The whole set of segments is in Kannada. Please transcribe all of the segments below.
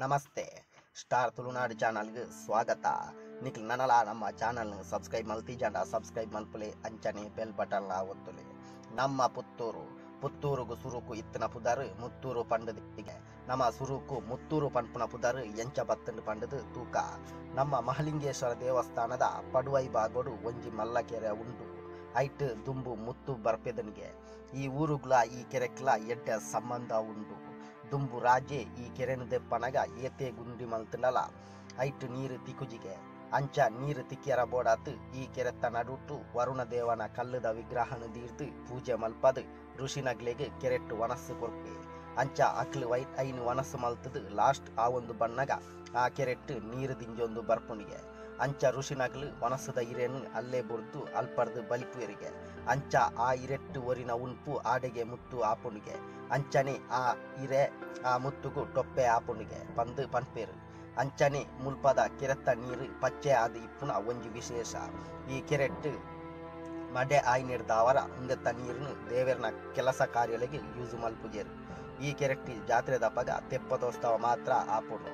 ನಮಸ್ತೆ. ಸ್ಟಾರ್ ತುಳುನಾಡು ಚಾನಲ್ಗೆ ಸ್ವಾಗತ. ನಿಖಿಲ್ ನನಲ ನಮ್ಮ ಚಾನಲ್ ಸಬ್ಸ್ಕ್ರೈಬ್ ಮಲ್ತಿಜಂಡ ಸಬ್ಸ್ಕ್ರೈಬ್ ಮಲ್ಪಲೆ ಅಂಚನೆ ಬೆಲ್ ಬಟನ್ ಒತ್ತುಲೆ. ನಮ್ಮ ಪುತ್ತೂರುಗು ಸುರುಕು ಇತ್ತಿನ ಪುದರ್ ಮುತ್ತೂರು ಪಂಡದಿಗೆ ನಮ್ಮ ಸುರುಕು ಮುತ್ತೂರು ಪಂಪುನ ಪುದರ್ ಎಂಚ ಬತ್ತಂಡು ಪಂಡದು ತೂಕ. ನಮ್ಮ ಮಹಲಿಂಗೇಶ್ವರ ದೇವಸ್ಥಾನದ ಪಡುವೈ ಬಾಗೋಡು ಒಂಜಿ ಮಲ್ಲಕೆರೆ ಉಂಟು. ಐಟ್ ದುಂಬು ಮುತ್ತು ಬರ್ಪೆದನಿಗೆ ಈ ಊರುಗ್ಲ ಈ ಕೆರೆಕ್ಲ ಎಡ್ಡ ಸಂಬಂಧ ಉಂಟು. ದುಂಬು ರಾಜೆ ಈ ಕೆರೆನು ದೆಪ್ಪನಗ ಏತೆ ಗುಂಡಿ ಮಲ್ತನಲ ಐಟ್ ನೀರು ತಿಕುಜಿಗೆ ಅಂಚ ನೀರು ತಿಕ್ಕಿಯರ ಬೋಡಾತ್ ಈ ಕೆರೆತ್ತ ನಡುಟ್ಟು ವರುಣ ದೇವನ ಕಲ್ಲದ ವಿಗ್ರಹನು ದೀರ್ದು ಪೂಜೆ ಮಲ್ಪದು ಋಷಿನಗ್ಲೆಗೆ ಕೆರೆಟ್ಟು ವನಸ್ಸು ಕೊರ್ಪೆ. ಅಂಚ ಅಕ್ಲು ಐನು ವನಸ್ಸು ಮಲ್ತದು ಲಾಸ್ಟ್ ಆ ಒಂದು ಬಣ್ಣಗ ಆ ಕೆರೆಟ್ಟು ನೀರು ದಿಂಜೊಂದು ಬರ್ಪುನಿಗೆ. ಅಂಚ ಋಷಿನಗ್ಲು ವನಸ್ಸದ ಇರೆನು ಅಲ್ಲೇ ಬುರ್ದು ಅಲ್ಪರ್ದು ಬಲಿಪುಯರಿಗೆ. ಅಂಚ ಆ ಇರೆಟ್ಟು ಒರಿನ ಉನ್ಪು ಆಡೆಗೆ ಮುತ್ತು ಆಪುನಿಗೆ. ಅಂಚನೆ ಆ ಇರೆ ಆ ಮುತ್ತುಗು ಟೊಪ್ಪೆ ಆಪುನಿಗೆ ಬಂದು ಪನ್ಪೇರು. ಅಂಚನೆ ಮುಲ್ಪದ ಕೆರೆತ್ತ ನೀರು ಪಚ್ಚೆ ಆದ ಇಪ್ಪುನ ಒಂಜಿ ವಿಶೇಷ. ಈ ಕೆರೆಟ್ಟು ಮಡೆ ಆಯ್ನಿಡ್ದಾವರ ಮುಂದೆತ್ತ ನೀರನ್ನು ದೇವರನ ಕೆಲಸ ಕಾರ್ಯಗಳಿಗೆ ಯೂಸ್ ಮಲ್ಪುಜೇರು. ಈ ಕೆರೆಟ್ಟಿ ಜಾತ್ರೆ ದಪ್ಪಗ ತೆಪ್ಪದೋತ್ಸವ ಮಾತ್ರ ಆಪುನು.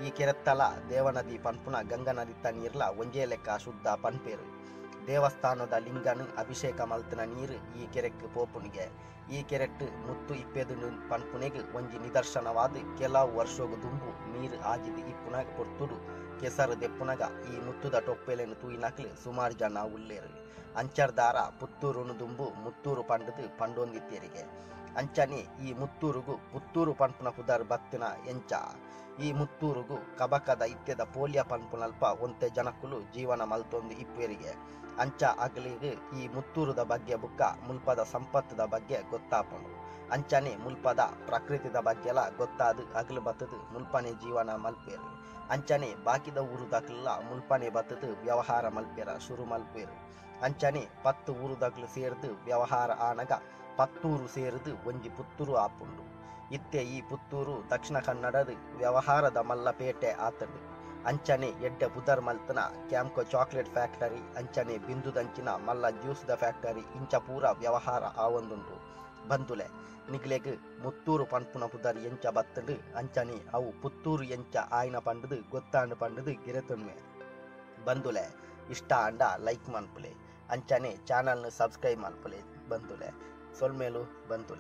ಈ ಕೆರೆತ್ತಲ ದೇವನದಿ ಪನ್ಪುನ ಗಂಗಾ ನದಿ ನೀರ್ಲ ಒಂಜೇ ಲೆಕ್ಕ ಶುದ್ಧ ಪನ್ಪೇರು. ದೇವಸ್ಥಾನದ ಲಿಂಗನು ಅಭಿಷೇಕ ಮಲ್ತಿನ ನೀರು ಈ ಕೆರೆಕ್ ಪೋಪುನಿಗೆ. ಈ ಕೆರೆಟ್ಟು ಮುತ್ತು ಇಪ್ಪೆದು ಪನ್ಪುನೆಗೆ ಒಂಜಿ ನಿದರ್ಶನವಾದ ಕೆಲವು ವರ್ಷೋಗು ದುಂಬು ನೀರು ಆಜಿದು ಇಪ್ಪುನಗ ಪೊರ್ತುಡು ಕೆಸರು ದೆಪ್ಪುನಗ ಈ ಮುತ್ತುದ ಟೊಪ್ಪೆಲೆನು ತೂಯಿನಕ್ಲು ಸುಮಾರು ಜನ ಉಳ್ಳೇರು. ಅಂಚರ್ದಾರ ಪುತ್ತೂರುನು ದುಂಬು ಮುತ್ತೂರು ಪಂಡದು ಪಂಡೊಂದಿತ್ತೇರಿಗೆ. ಅಂಚನೆ ಈ ಮುತ್ತೂರುಗು ಪುತ್ತೂರು ಪನ್ಪುನ ಪುದರ್ ಬತ್ತಿನ ಎಂಚ. ಈ ಮುತ್ತೂರುಗು ಕಬಕದ ಇತ್ಯದ ಪೋಲಿಯ ಪನ್ಪುನಲ್ಪ ಒಂತೆ ಜನಕ್ಕುಲು ಜೀವನ ಮಲ್ತೊಂದು ಇಪ್ಪೇರಿಗೆ. ಅಂಚ ಅಗ್ಲಿಗೆ ಈ ಮುತ್ತೂರುದ ಬಗ್ಗೆ ಬುಕ್ಕ ಮುಲ್ಪದ ಸಂಪತ್ತದ ಬಗ್ಗೆ ಗೊತ್ತಾಪುಂಡು. ಅಂಚನೆ ಮುಲ್ಪದ ಪ್ರಕೃತಿದ ಬಗ್ಗೆಲ ಗೊತ್ತಾದು ಅಗ್ಲು ಬತ್ತದು ಮುಲ್ಪನೆ ಜೀವನ ಮಲ್ಪೇರು. ಅಂಚನೆ ಬಾಕಿದ ಊರುದಕ್ಲೆಲ್ಲ ಮುಲ್ಪನೆ ಬತ್ತದು ವ್ಯವಹಾರ ಮಲ್ಪೇರ ಶುರು ಮಲ್ಪೇರು. ಅಂಚನೆ 10 ಊರುದಕ್ಲು ಸೇರ್ದು ವ್ಯವಹಾರ ಆನಗ ಪತ್ತೂರು ಸೇರಿದು ಒಂಜಿ ಪುತ್ತೂರು ಆಪುಂಡು. ಇತ್ತೆ ಈ ಪುತ್ತೂರು ದಕ್ಷಿಣ ಕನ್ನಡದ ವ್ಯವಹಾರದ ಮಲ್ಲಪೇಟೆ ಆತಂಡು. ಅಂಚನೆ ಎಡ್ಡೆ ಪುದರ್ ಮಲ್ತನ ಕ್ಯಾಂಕೋ ಚಾಕ್ಲೇಟ್ ಫ್ಯಾಕ್ಟರಿ ಅಂಚನೆ ಬಿಂದುದಂಚಿನ ಮಲ್ಲ ಜ್ಯೂಸ್ದ ಫ್ಯಾಕ್ಟರಿ ಇಂಚ ಪೂರ ವ್ಯವಹಾರ ಆವೊಂದುಂಟು. ಬಂದುಲೆ ನಿಗ್ಲೆಗ್ ಮುತ್ತೂರು ಪನ್ಪುನ ಪುದರ್ ಎಂಚ ಬತ್ತಂಡು ಅಂಚನೆ ಅವು ಪುತ್ತೂರು ಎಂಚ ಆಯ್ನ ಪಂಡದು ಗೊತ್ತಾಂಡು ಪಂಡದು ಗಿರೆತೊನ್ಮೆ. ಬಂದುಲೆ ಇಷ್ಟ ಅಂಡ ಲೈಕ್ ಮನ್ಪುಲೆ ಅಂಚನೆ ಚಾನಲ್ನು ಸಬ್ಸ್ಕ್ರೈಬ್ ಮನ್ಪುಲೆ. ಬಂದುಲೆ ಸೊಲ್ಮೇಲು ಬಂದುಲೆ.